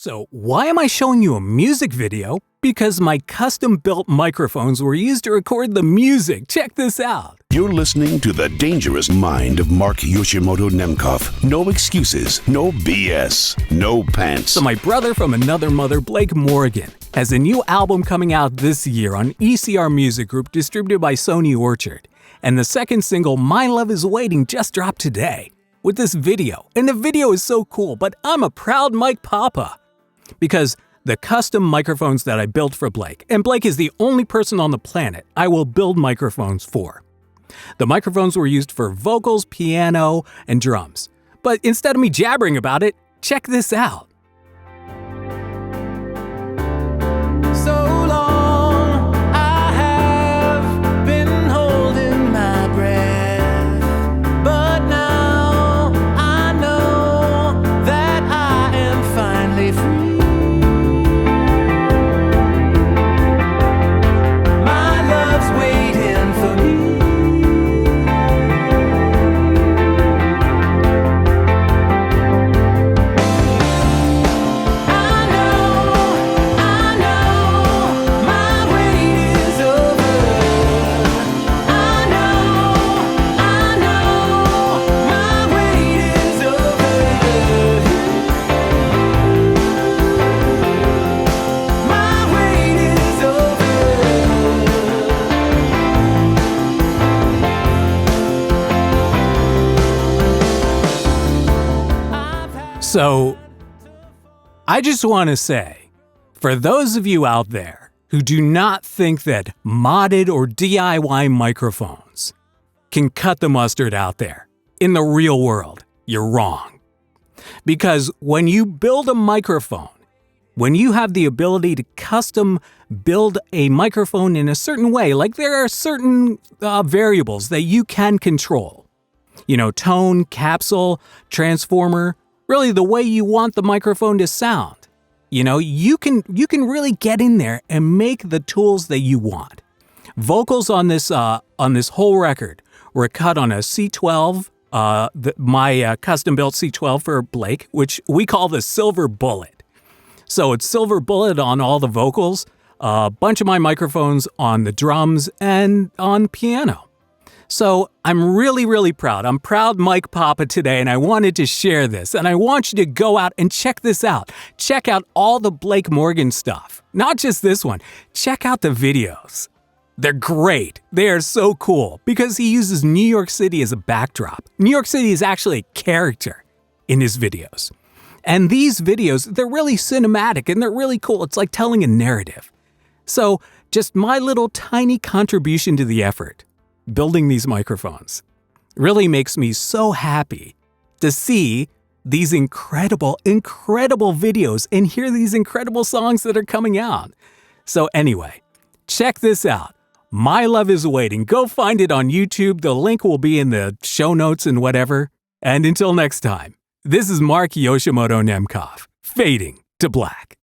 So why am I showing you a music video? Because my custom-built microphones were used to record the music. Check this out. You're listening to The Dangerous Mind of Mark Yoshimoto Nemkov. No excuses, no BS, no pants. So my brother from another mother, Blake Morgan, has a new album coming out this year on ECR Music Group distributed by Sony Orchard. And the second single, My Love Is Waiting, just dropped today with this video. And the video is so cool, but I'm a proud Mike Papa. Because the custom microphones that I built for Blake, and Blake is the only person on the planet I will build microphones for. The microphones were used for vocals, piano, and drums. But instead of me jabbering about it, check this out. So, I just want to say, for those of you out there who do not think that modded or DIY microphones can cut the mustard out there in the real world, you're wrong. Because when you build a microphone, when you have the ability to custom build a microphone in a certain way, like there are certain variables that you can control, tone, capsule, transformer, really the way you want the microphone to sound. You can really get in there and make the tools that you want. Vocals on this whole record were cut on a C12, my custom-built C12 for Blake, which we call the Silver Bullet. So it's Silver Bullet on all the vocals, a bunch of my microphones on the drums, and on piano. So I'm really, really proud. I'm proud Mike Papa today, and I wanted to share this. And I want you to go out and check this out. Check out all the Blake Morgan stuff. Not just this one. Check out the videos. They're great. They are so cool because he uses New York City as a backdrop. New York City is actually a character in his videos. And these videos, they're really cinematic and they're really cool. It's like telling a narrative. So just my little tiny contribution to the effort. Building these microphones really makes me so happy to see these incredible videos and hear these incredible songs that are coming out. So anyway, check this out. My Love Is Waiting. Go find it on YouTube. The link will be in the show notes and whatever. And until next time, this is Mark Yoshimoto Nemkov, fading to black.